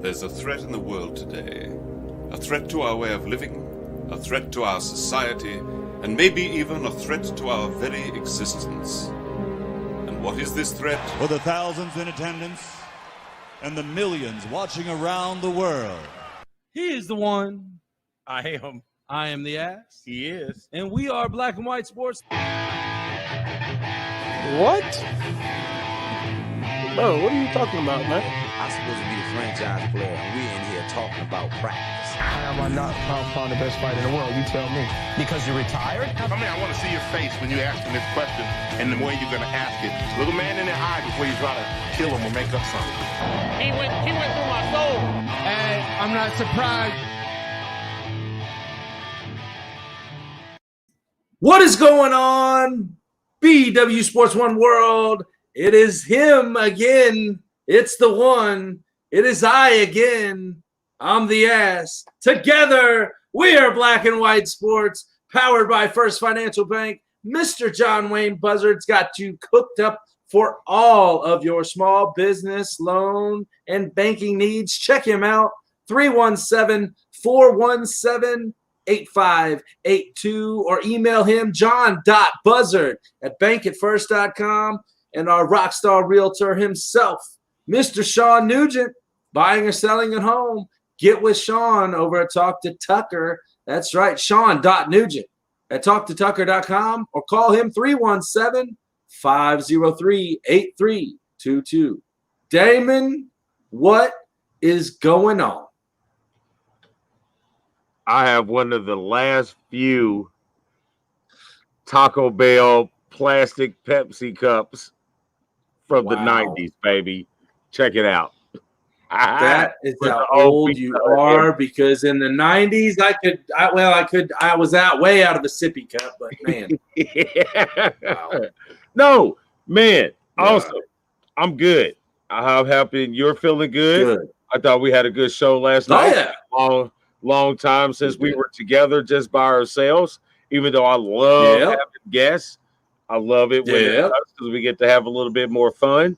There's a threat in the world today. A threat to our way of living, a threat to our society, and maybe even a threat to our very existence. And what is this threat? For the thousands in attendance and the millions watching around the world. He is the one. I am. I am the ass. He is. And we are Black and White Sports. What? Bro, what are you talking about, man? I'm supposed to be the franchise player, and we're in here talking about practice. How am I not pound the best fighter in the world? You tell me. Because you're retired? I mean, I want to see your face when you ask him this question and the way you're going to ask it. Look a man in the eye before you try to kill him or make up something. He went through my soul. Hey, I'm not surprised. What is going on, BW Sports One World? It is him again. It's the one. It is I again. I'm the ass. Together, we are Black and White Sports, powered by First Financial Bank. Mr. John Wayne Buzzard's got you cooked up for all of your small business loan and banking needs. Check him out, 317-417-8582, or email him, john.buzzard@bankatfirst.com, and our Rockstar Realtor himself, Mr. Shawn Nugent, buying or selling at home. Get with Shawn over at Talk to Tucker. That's right, shawn.nugent@talktotucker.com, or call him 317-503-8322. Damon, what is going on? I have one of the last few Taco Bell plastic Pepsi cups from the 90s, baby. Check it out. That is how old you are, because in the 90s I was way out of a sippy cup, but man. Wow. No, man. Also, I'm good. I'm happy you're feeling good. I thought we had a good show last night. Yeah. Long time since we were together just by ourselves, even though I love having guests. I love it when we get to have a little bit more fun.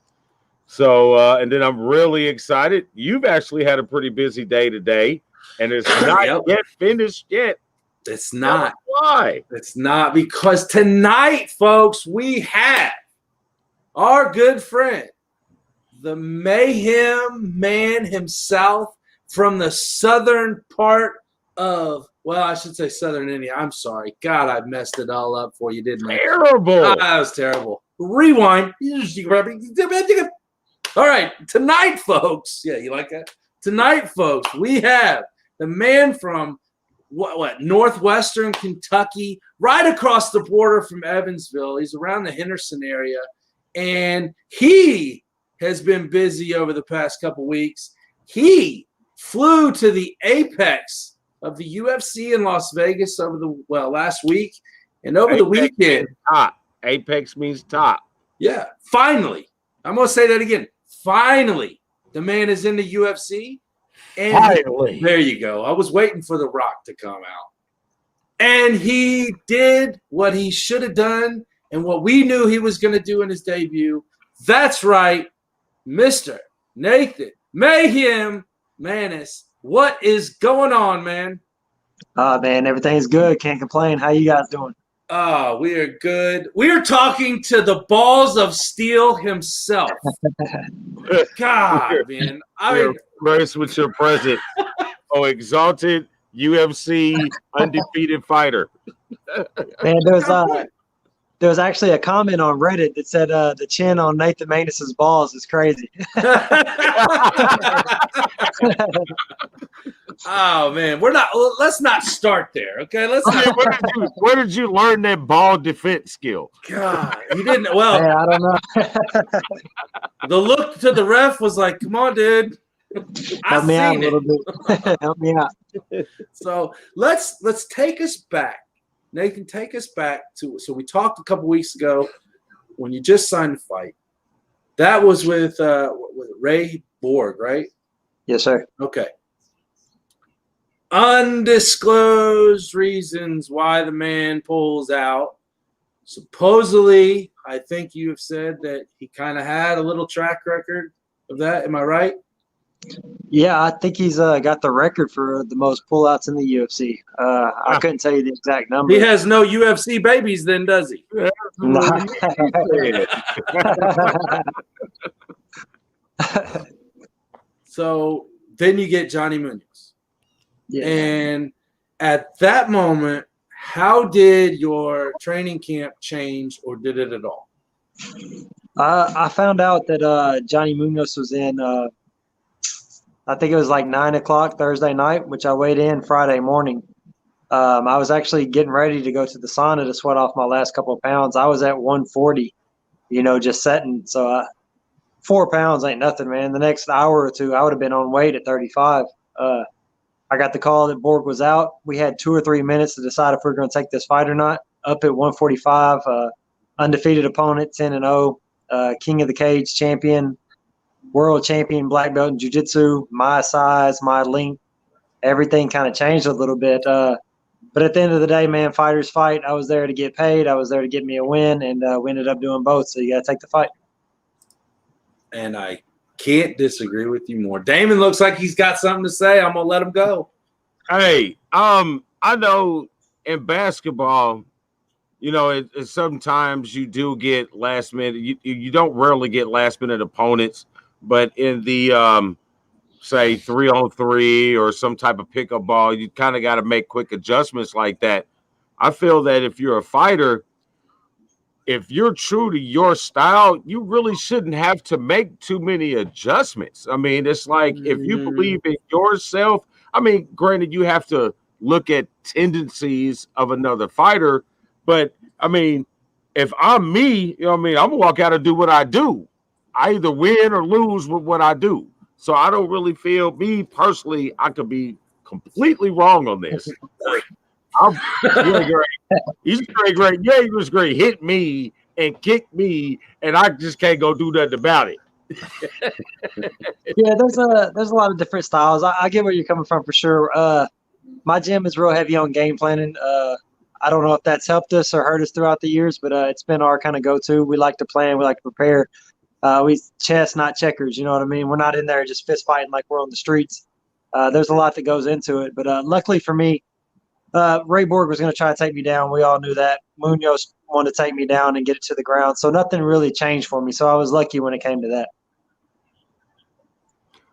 So, and then I'm really excited. You've actually had a pretty busy day today, and it's not yet finished yet. It's not. Why? It's not, because tonight, folks, we have our good friend, the Mayhem man himself from the southern part of, well, I should say southern India. I'm sorry. God, I messed it all up for you, didn't I? Terrible. That was terrible. Rewind. All right, tonight, folks. Yeah, you like that? Tonight, folks, we have the man from what northwestern Kentucky, right across the border from Evansville. He's around the Henderson area, and he has been busy over the past couple weeks. He flew to the apex of the UFC in Las Vegas over the last week, and over the weekend. Top. Apex means top. Yeah, finally. I'm going to say that again. Finally, the man is in the UFC. And finally. There you go. I was waiting for The Rock to come out. And he did what he should have done and what we knew he was going to do in his debut. That's right, Mr. Nathan Mayhem Maness. What is going on, man? Man, everything's good. Can't complain. How you guys doing? Oh, we are good. We are talking to the balls of steel himself. God, man. I mean, grace with your present. Oh, exalted UFC undefeated fighter. Man, there was actually a comment on Reddit that said the chin on Nathan Maness's balls is crazy. Oh man, let's not start there, okay? Where did you learn that ball defense skill? God, you didn't. Well, I don't know. The look to the ref was like, "Come on, dude, help me out a little bit. Help me out." So let's take us back, Nathan. Take us back to. So we talked a couple weeks ago when you just signed the fight. That was with Ray Borg, right? Yes, sir. Okay. Undisclosed reasons why the man pulls out. Supposedly, I think you have said that he kind of had a little track record of that. Am I right? Yeah, I think he's got the record for the most pullouts in the UFC. I couldn't tell you the exact number. He has no UFC babies, then, does he? No. So then you get Johnny Munoz. Yeah. And at that moment, how did your training camp change, or did it at all? I found out that Johnny Munoz was in, I think it was like 9 o'clock Thursday night, which I weighed in Friday morning. I was actually getting ready to go to the sauna to sweat off my last couple of pounds. I was at 140, just setting. So 4 pounds ain't nothing, man. The next hour or two, I would have been on weight at 35. I got the call that Borg was out. We had 2 or 3 minutes to decide if we were going to take this fight or not. Up at 145, undefeated opponent, 10-0, king of the cage champion, world champion, black belt in jiu-jitsu, my size, my length, everything kind of changed a little bit. But at the end of the day, man, fighters fight. I was there to get paid. I was there to get me a win, and we ended up doing both. So you got to take the fight. And I can't disagree with you more. Damon looks like he's got something to say. I'm going to let him go. Hey, I know in basketball, sometimes you do get last minute. You don't rarely get last minute opponents, but in the say 3-on-3 or some type of pickup ball, you kind of got to make quick adjustments like that. I feel that if you're a fighter, if you're true to your style, you really shouldn't have to make too many adjustments. I mean, it's like if you believe in yourself, I mean, granted, you have to look at tendencies of another fighter, but I mean, if I'm me, I'm gonna walk out and do what I do. I either win or lose with what I do. So I don't really feel, me personally, I could be completely wrong on this. He's great. Yeah, he was great. Hit me and kick me, and I just can't go do nothing about it. Yeah, there's a lot of different styles. I get where you're coming from for sure. My gym is real heavy on game planning. I don't know if that's helped us or hurt us throughout the years, but it's been our kind of go-to. We like to plan. We like to prepare. We chess, not checkers. You know what I mean? We're not in there just fist fighting like we're on the streets. There's a lot that goes into it. But luckily for me, Ray Borg was going to try to take me down. We all knew that. Munoz wanted to take me down and get it to the ground. So nothing really changed for me. So I was lucky when it came to that.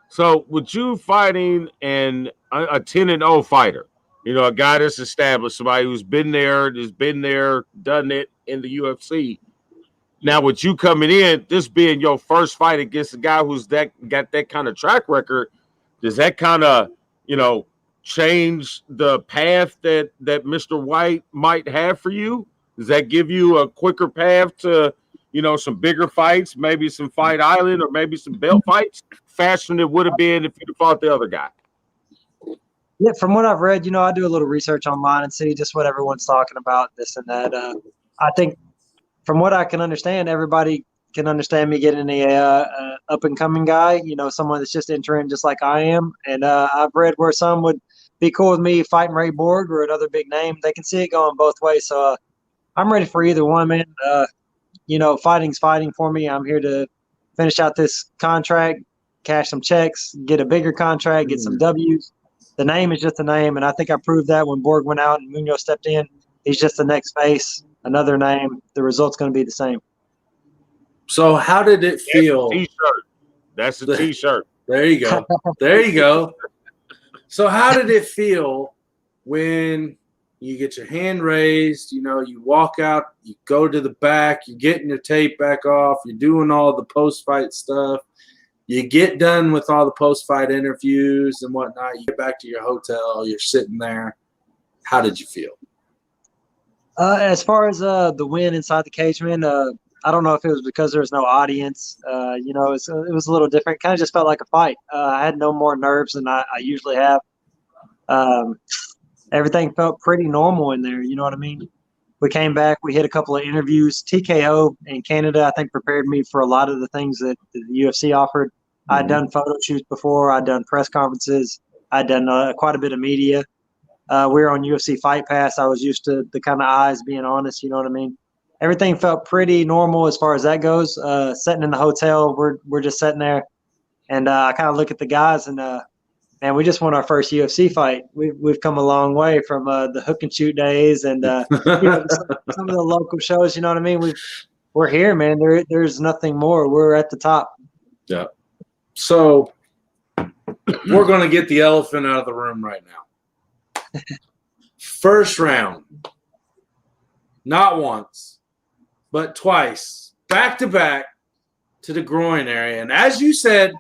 So with you fighting a 10-0 fighter, a guy that's established, somebody who's been there, done it in the UFC. Now, with you coming in, this being your first fight against a guy who's got that kind of track record, does that kind of, change the path that Mr. White might have for you? Does that give you a quicker path to, some bigger fights, maybe some Fight Island or maybe some belt fights faster than it would have been if you'd have fought the other guy? Yeah, from what I've read, I do a little research online and see just what everyone's talking about, this and that. I think from what I can understand, everybody can understand me getting a up-and-coming guy, someone that's just entering just like I am. And I've read where some would be cool with me fighting Ray Borg or another big name. They can see it going both ways. So I'm ready for either one, man. Fighting's fighting for me. I'm here to finish out this contract, cash some checks, get a bigger contract, get some W's. The name is just a name, and I think I proved that when Borg went out and Munoz stepped in. He's just the next face, another name. The result's going to be the same. So how did it feel? That's a T-shirt. There you go. There you go. So how did it feel when you get your hand raised, you walk out, you go to the back, you're getting your tape back off, you're doing all the post-fight stuff, you get done with all the post-fight interviews and whatnot, you get back to your hotel, you're sitting there. How did you feel? As far as the win inside the cage, man, I don't know if it was because there was no audience. It was a little different. Kind of just felt like a fight. I had no more nerves than I usually have. Everything felt pretty normal in there. You know what I mean? We came back. We hit a couple of interviews. TKO in Canada, I think, prepared me for a lot of the things that the UFC offered. Mm-hmm. I'd done photo shoots before. I'd done press conferences. I'd done quite a bit of media. We were on UFC Fight Pass. I was used to the kind of eyes being honest. You know what I mean? Everything felt pretty normal as far as that goes. Sitting in the hotel, we're just sitting there. And I kind of look at the guys, and man, we just won our first UFC fight. We've come a long way from the hook and shoot days, and some of the local shows. You know what I mean? We're here, man. There's nothing more. We're at the top. Yeah. So we're gonna get the elephant out of the room right now. First round, not once, but twice, back to back to the groin area, and as you said.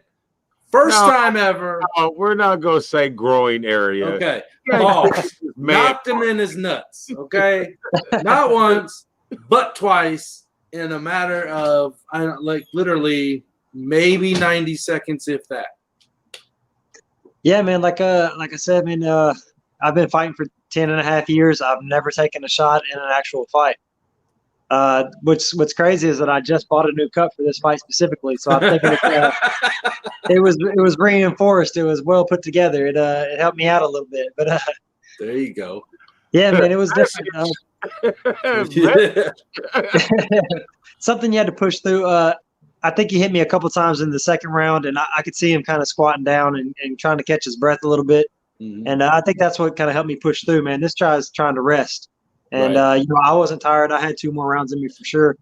First time ever. No, we're not going to say growing area. Okay. Oh, knocked him in his nuts. Okay. Not once, but twice in a matter of, literally maybe 90 seconds, if that. Yeah, man. Like I said, man, I've been fighting for 10 and a half years. I've never taken a shot in an actual fight. What's crazy is that I just bought a new cup for this fight specifically, so I'm thinking it was reinforced. It was well put together. It helped me out a little bit, but there you go. Yeah, man, it was different. Something you had to push through. I think he hit me a couple times in the second round, and I could see him kind of squatting down and trying to catch his breath a little bit. Mm-hmm. And I think that's what kind of helped me push through, man. This guy's trying to rest. And, right. I wasn't tired. I had 2 more rounds in me for sure.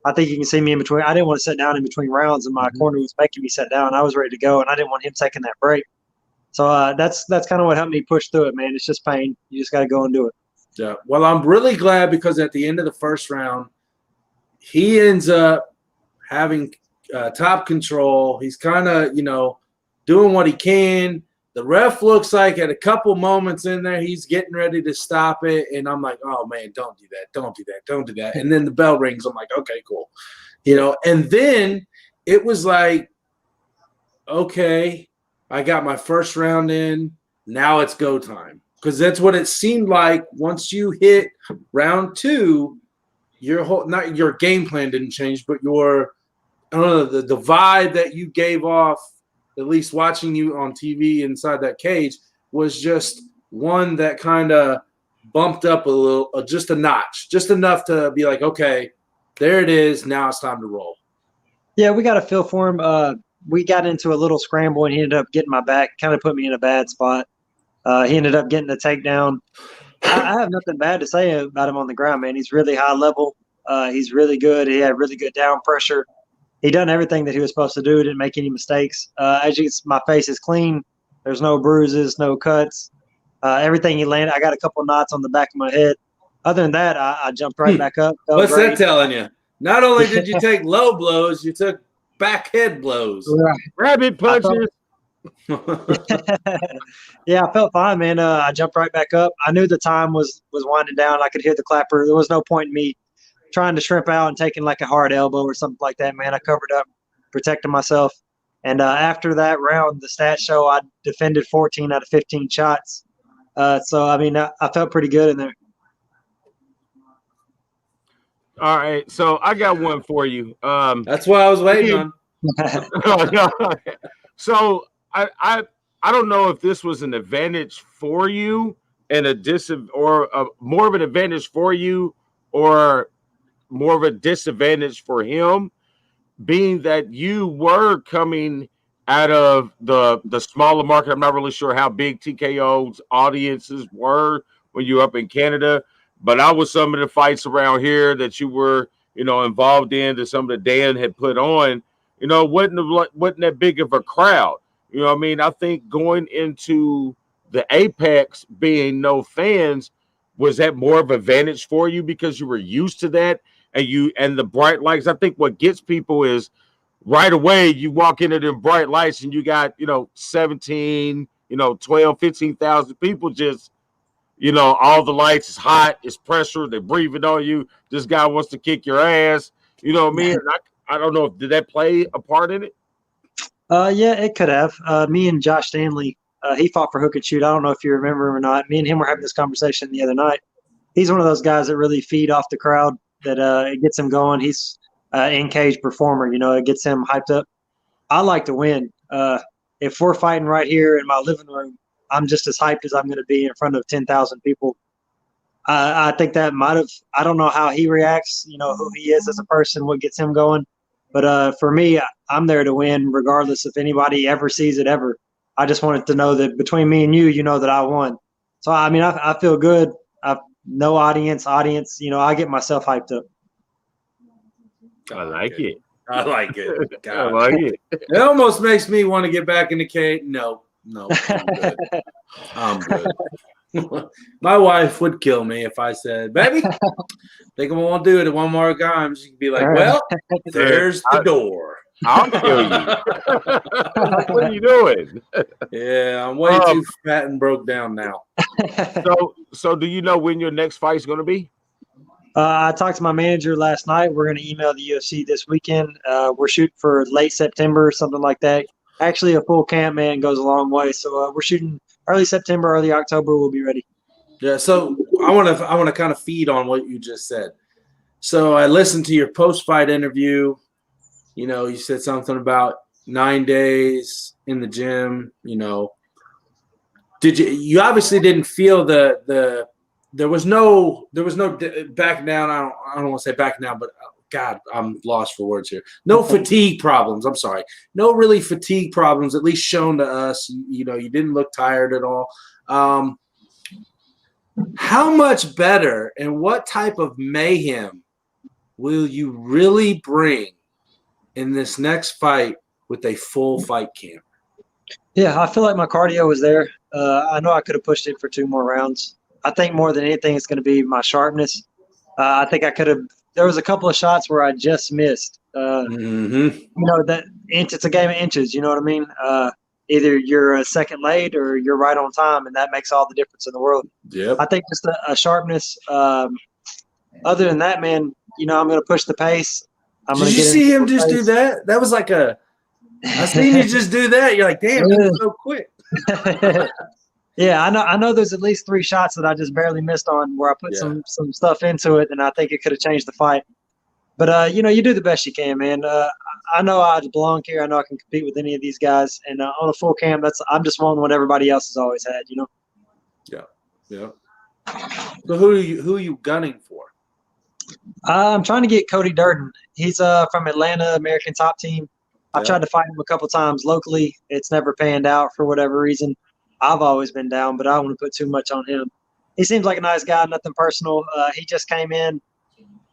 I think you can see me in between. I didn't want to sit down in between rounds, and my corner was making me sit down. I was ready to go, and I didn't want him taking that break. So that's kind of what helped me push through it, man. It's just pain. You just got to go and do it. Yeah. Well, I'm really glad because at the end of the first round, he ends up having top control. He's kind of, doing what he can. The ref looks like at a couple moments in there, he's getting ready to stop it. And I'm like, oh, man, don't do that. Don't do that. Don't do that. And then the bell rings. I'm like, okay, cool. And then it was like, okay, I got my first round in. Now it's go time. Because that's what it seemed like once you hit round 2, not your game plan didn't change, but the vibe that you gave off, at least watching you on TV inside that cage, was just one that kind of bumped up a little, just a notch, just enough to be like, okay, there it is. Now it's time to roll. Yeah, we got a feel for him. We got into a little scramble, and he ended up getting my back, kind of put me in a bad spot. He ended up getting the takedown. I have nothing bad to say about him on the ground, man. He's really high level. He's really good. He had really good down pressure. He done everything that he was supposed to do. Didn't make any mistakes. As you can see, my face is clean. There's no bruises, no cuts. Everything he landed, I got a couple knots on the back of my head. Other than that, I jumped right back up. What's that telling you? Not only did you take low blows, you took back head blows. Right. Rabbit punches. Yeah, I felt fine, man. I jumped right back up. I knew the time was winding down. I could hear the clapper. There was no point in me trying to shrimp out and taking like a hard elbow or something like that, man. I covered up, protected myself. And after that round, the stats show I defended 14 out of 15 shots. So, I mean, I felt pretty good in there. All right, so I got one for you. That's what I was waiting on. So I don't know if this was an advantage for you and more of an advantage for you or more of a disadvantage for him, being that you were coming out of the smaller market. I'm not really sure how big TKO's audiences were when you were up in Canada, but I was some of the fights around here that you were, involved in, that some of the Dan had put on, wasn't that big of a crowd. I think going into the Apex being no fans, was that more of an advantage for you because you were used to that and the bright lights? I think what gets people is right away you walk into them bright lights and you got, 17, 12, 15,000 people just, all the lights is hot, it's pressure, they're breathing on you. This guy wants to kick your ass. You know what I mean? I don't know, did that play a part in it? Yeah, it could have. Me and Josh Stanley, he fought for hook and shoot. I don't know if you remember him or not. Me and him were having this conversation the other night. He's one of those guys that really feed off the crowd, that it gets him going. He's an in-cage performer, it gets him hyped up. I like to win. If we're fighting right here in my living room, I'm just as hyped as I'm going to be in front of 10,000 people. I think that might have – I don't know how he reacts, who he is as a person, what gets him going. But for me, I'm there to win regardless if anybody ever sees it ever. I just wanted to know that between me and you, you know that I won. So, I mean, I feel good. No audience, I get myself hyped up. I like it. I like it. God. I like it. It almost makes me want to get back in the cage. No, I'm good. My wife would kill me if I said, baby, think I'm going to do it one more time. She'd be like, well, there's the door. I'll kill you. What are you doing? Yeah, I'm way too fat and broke down now. So do you know when your next fight's going to be? I talked to my manager last night. We're going to email the UFC this weekend. We're shooting for late September, something like that. Actually, a full camp, man, goes a long way. So we're shooting early September, early October. We'll be ready. Yeah. So I want to kind of feed on what you just said. So I listened to your post-fight interview. You know, you said something about 9 days in the gym. You know, you obviously didn't feel there was no back down. I don't want to say back down, but God, I'm lost for words here. No fatigue problems. I'm sorry. No really fatigue problems, at least shown to us. You know, you didn't look tired at all. How much better and what type of mayhem will you really bring in this next fight with a full fight camp? Yeah, I feel like my cardio was there. I know I could have pushed it for 2 more rounds. I think more than anything, it's going to be my sharpness. I think I could have. There was a couple of shots where I just missed. You know, it's a game of inches. You know what I mean? Either you're a second late or you're right on time, and that makes all the difference in the world. Yeah. I think just a sharpness. Other than that, man, you know, I'm going to push the pace. Did you see him just do that? That was like I seen you just do that. You're like, damn, that was so quick. Yeah, I know there's at least 3 shots that I just barely missed on where I put some stuff into it, and I think it could have changed the fight. But, you know, you do the best you can, man. I know I belong here. I know I can compete with any of these guys. And on a full cam, I'm just wanting what everybody else has always had, you know? Yeah. So who are you gunning for? I'm trying to get Cody Durden. He's from Atlanta, American Top Team. I've tried to fight him a couple times locally. It's never panned out for whatever reason. I've always been down, but I don't want to put too much on him. He seems like a nice guy, nothing personal. He just came in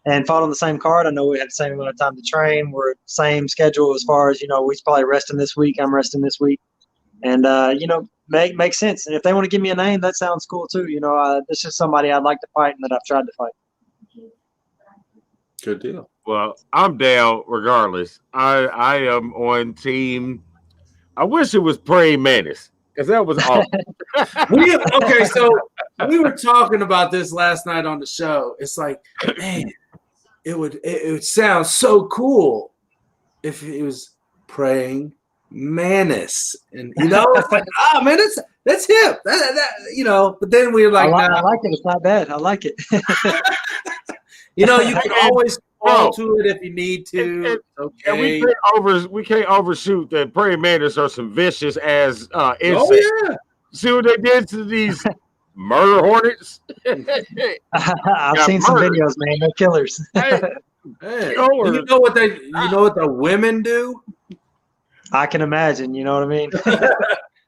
and fought on the same card. I know we had the same amount of time to train. We're same schedule as far as, you know, he's probably resting this week. I'm resting this week. And, you know, makes sense. And if they want to give me a name, that sounds cool too. You know, this is somebody I'd like to fight and that I've tried to fight. Good deal. Well, I'm down regardless. I am on team. I wish it was Praying Maness because that was awesome. Okay, so we were talking about this last night on the show. It's like, man, it would sound so cool if it was Praying Maness, and you know, it's like, oh man, that's hip. That you know. But then we were like, I like it. It's not bad. I like it. You know, you can always fall to it if you need to. And we can't overshoot that. Praying Maness are some vicious ass insects. Oh yeah. See what they did to these murder hornets? I've seen some videos, man. They're killers. Hey, you know what the women do? I can imagine. You know what I mean?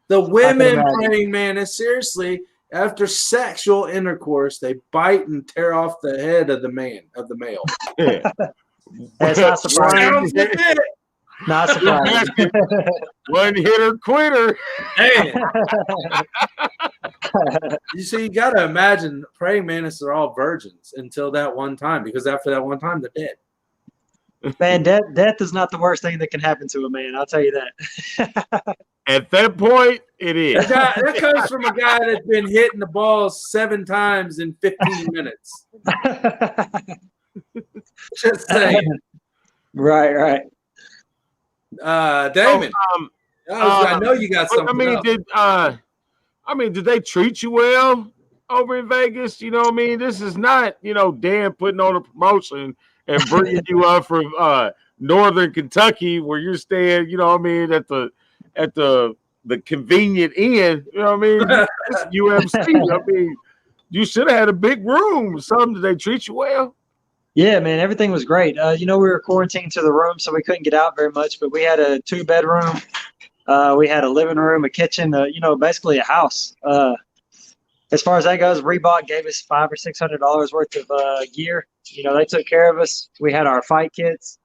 The women Praying Maness, seriously, after sexual intercourse, they bite and tear off the head of the male. Yeah. That's not surprising. Not surprising. One hitter quitter. Hey. You see, you got to imagine Praying Maness are all virgins until that one time, because after that one time, they're dead. Man, death is not the worst thing that can happen to a man. I'll tell you that. At that point, it is. That comes from a guy that's been hitting the ball 7 times in 15 minutes. Just saying. Right. Damon. I know you got something. Did they treat you well over in Vegas? You know what I mean? This is not, you know, Dan putting on a promotion and bringing you up from northern Kentucky where you're staying, you know what I mean, at the convenient inn, you know what I mean? It's UFC. I mean, you should have had a big room. Did they treat you well? Yeah, man, everything was great. We were quarantined to the room, so we couldn't get out very much, but we had a 2-bedroom. We had a living room, a kitchen, basically a house. As far as that goes, Reebok gave us $500 or $600 worth of gear. They took care of us. We had our fight kits.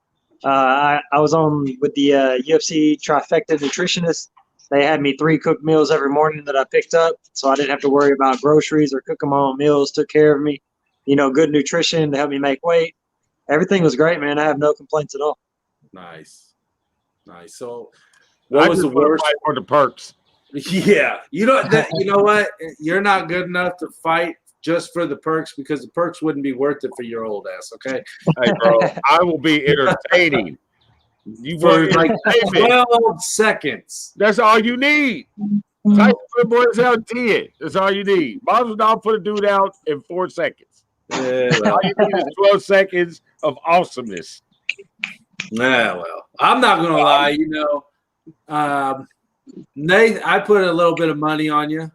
I was on with the UFC trifecta nutritionist. They had me 3 cooked meals every morning that I picked up, so I didn't have to worry about groceries or cooking my own meals. Took care of me. Good nutrition to help me make weight. Everything was great, man. I have no complaints at all. Nice. So, what was the worst? For the perks. Yeah, you know what? You're not good enough to fight just for the perks because the perks wouldn't be worth it for your old ass. Okay. Hey, bro, I will be entertaining. You For want like entertainment. 12 seconds. That's all you need. Type of boys out 10. That's all you need. Might as well put a dude out in 4 seconds. Yeah, All you need is 12 seconds of awesomeness. Nah, well, I'm not gonna lie. Nate, I put a little bit of money on you.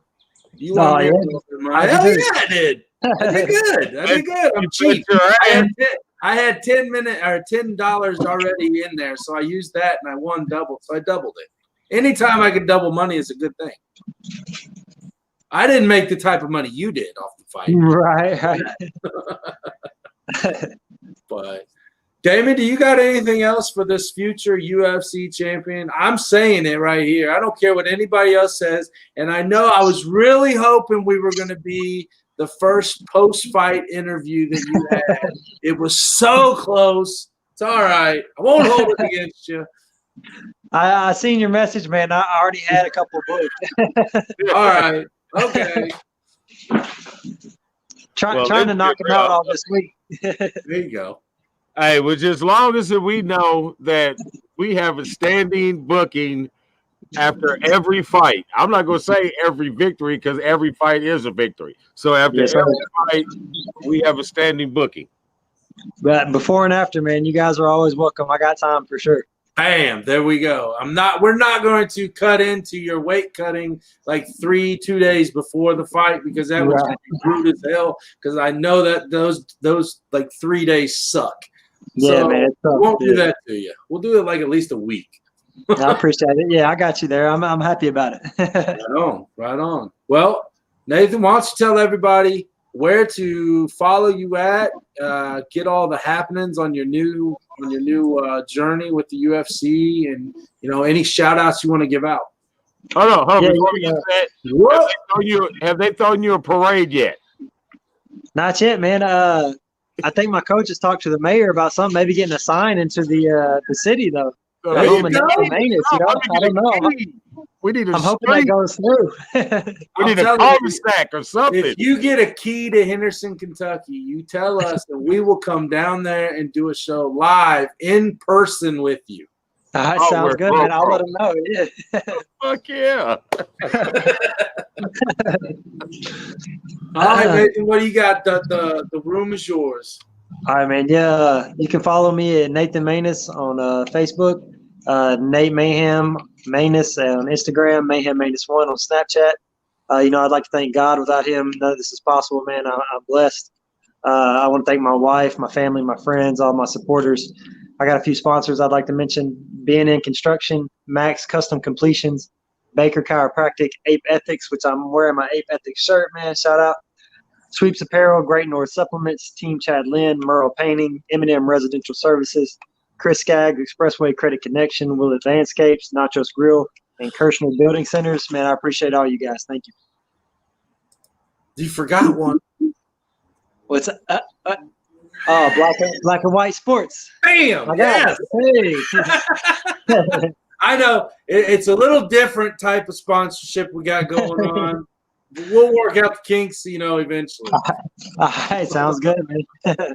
You want me a little bit of money? Hell yeah, I did. I did good. I'm cheap. I had $10 already in there, so I used that and I won double. So I doubled it. Anytime I can double money is a good thing. I didn't make the type of money you did off the fight. Right. But Damon, do you got anything else for this future UFC champion? I'm saying it right here. I don't care what anybody else says. And I know I was really hoping we were going to be the first post-fight interview that you had. It was so close. It's all right. I won't hold it against you. I seen your message, man. I already had a couple of books. All right. Okay. Trying to knock him out all this week. There you go. Hey, which as long as we know that we have a standing booking after every fight. I'm not going to say every victory because every fight is a victory. So after every fight, we have a standing booking. But before and after, man, you guys are always welcome. I got time for sure. Bam, there we go. We're not going to cut into your weight cutting like 2 days before the fight because that was going to be rude as hell because I know that those like 3 days suck. Yeah, so man. We won't do that to you. We'll do it like at least a week. I appreciate it. Yeah, I got you there. I'm happy about it. Right on. Well, Nathan, why don't you tell everybody where to follow you at, get all the happenings on your new journey with the UFC, and any shout outs you want to give out. Hold on. Before we get that, have they thrown you a parade yet? Not yet, man. I think my coach has talked to the mayor about something, maybe getting a sign into the city though. I don't know. We need I'm hoping that goes through. We need a coffee stack or something. If you get a key to Henderson, Kentucky, you tell us and we will come down there and do a show live in person with you. That sounds good, man. I'll let them know. Yeah. Fuck yeah. All right, Nathan, what do you got? The room is yours. All right, man. Yeah, you can follow me at Nathan Maness on Facebook, Nate Mayhem Maness on Instagram, Mayhem Maness 1 on Snapchat. I'd like to thank God. Without him, none of this is possible, man. I'm blessed. I want to thank my wife, my family, my friends, all my supporters. I got a few sponsors I'd like to mention. BNN Construction, Max Custom Completions, Baker Chiropractic, Ape Ethics, which I'm wearing my Ape Ethics shirt, man. Shout out. Sweeps Apparel, Great North Supplements, Team Chad Lynn, Merle Painting, M&M Residential Services, Chris Skaggs, Expressway Credit Connection, Willett Landscapes, Nachos Grill, and Kirshner Building Centers. Man, I appreciate all you guys. Thank you. You forgot one. What's Black and White Sports. Bam! Yes. Hey. I know it's a little different type of sponsorship we got going on. We'll work out the kinks, eventually. All right, sounds good, man.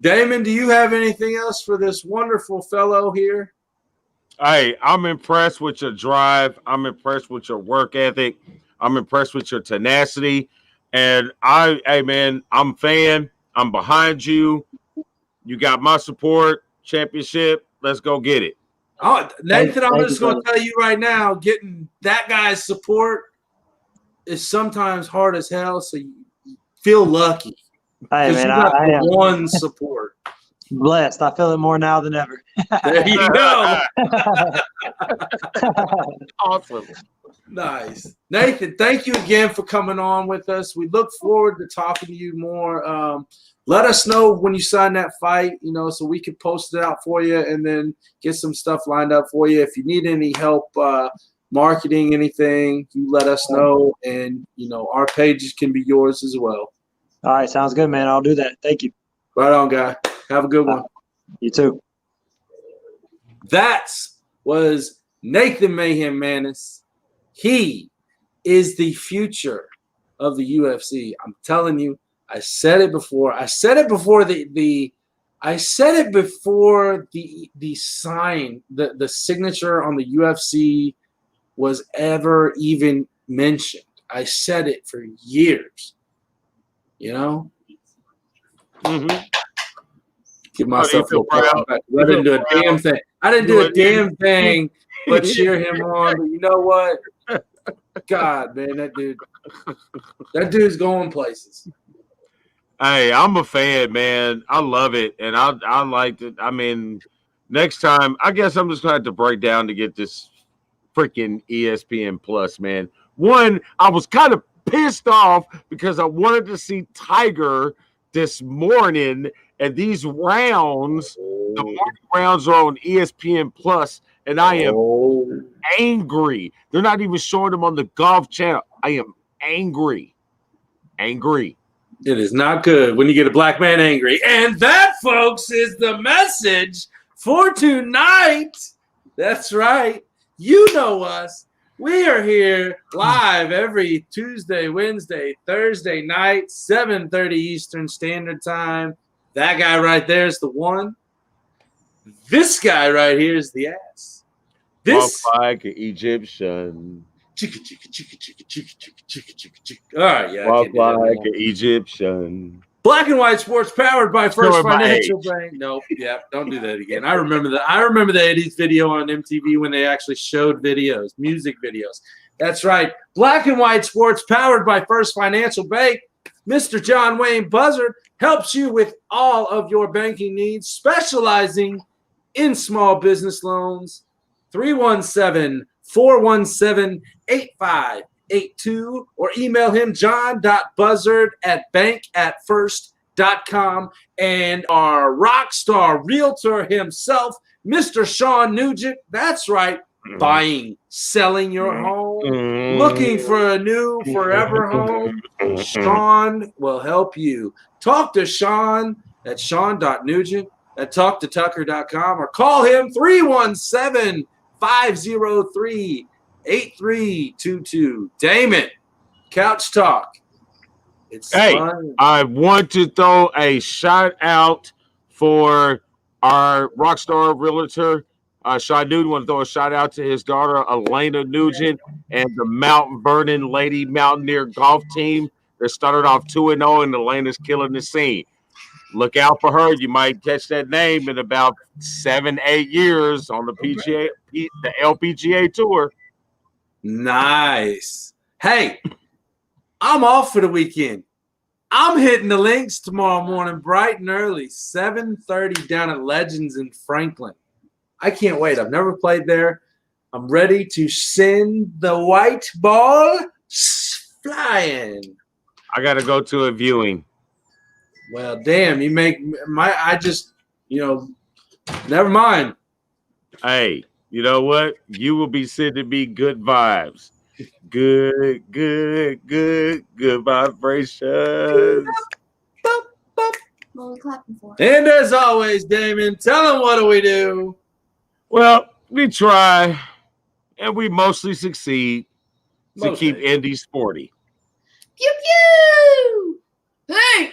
Damon, do you have anything else for this wonderful fellow here? Hey, I'm impressed with your drive. I'm impressed with your work ethic. I'm impressed with your tenacity. And I'm a fan. I'm behind you. You got my support. Championship. Let's go get it. Oh, Nathan, I'm just going to tell you right now, getting that guy's support is sometimes hard as hell. So you feel lucky. Hey, man, you got one support. Blessed. I feel it more now than ever. There you go. Awesome. Nice. Nathan, thank you again for coming on with us. We look forward to talking to you more. Let us know when you sign that fight, so we can post it out for you and then get some stuff lined up for you. If you need any help marketing anything, you let us know, and, our pages can be yours as well. All right. Sounds good, man. I'll do that. Thank you. Right on, guy. Have a good one. You too. That was Nathan Mayhem Maness. He is the future of the UFC. I'm telling you, I said it before. I said it before the sign, the signature on the UFC was ever even mentioned. I said it for years. Mm-hmm. Give myself a little proud. I didn't do a damn thing. I didn't do a damn thing but cheer him on. But you know what? God, man, that dude's going places. Hey, I'm a fan, man. I love it, and I liked it. I mean, next time, I guess I'm just gonna have to break down to get this freaking ESPN Plus, man. One, I was kind of pissed off because I wanted to see Tiger this morning, and these rounds, the morning rounds are on ESPN Plus, and I am angry. They're not even showing them on the Golf Channel. I am angry. Angry. It is not good when you get a black man angry. And that, folks, is the message for tonight. That's right. You know us. We are here live every Tuesday, Wednesday, Thursday night, 7:30 Eastern Standard Time. That guy right there is the one. This guy right here is the ass. This walk like an Egyptian. All right, yeah. Walk like an Egyptian. Black and White Sports, powered by First Financial Bank. Nope, yeah, don't do that again. I remember the 80s video on MTV when they actually showed videos, music videos. That's right. Black and White Sports, powered by First Financial Bank. Mr. John Wayne Buzzard helps you with all of your banking needs, specializing in small business loans. 317-417-8582, or email him john.buzzard@bank@first.com. And our Rockstar Realtor himself, Mr. Shawn Nugent. That's right. Buying, selling your home, looking for a new forever home. Shawn will help you. Talk to Shawn at shawn.nugent at talktotucker.com, or call him 317-503-8322. Damon, Couch Talk. It's fun. I want to throw a shout out for our Rockstar Realtor. Shawn Nugent, want to throw a shout out to his daughter, Elena Nugent, and the Mount Vernon Lady Mountaineer golf team that started off 2-0, and Elena's killing the scene. Look out for her. You might catch that name in about 7-8 years on the PGA, the LPGA Tour. Nice. Hey, I'm off for the weekend. I'm hitting the links tomorrow morning, bright and early, 7:30 down at Legends in Franklin. I can't wait. I've never played there. I'm ready to send the white ball flying. I got to go to a viewing. Well, damn, you make never mind. Hey, you know what? You will be sending me good vibes. Good vibrations. What are we clapping for? And as always, Damon, tell them what do we do? Well, we try, and we mostly succeed to keep Indy sporty. Pew pew! Hey!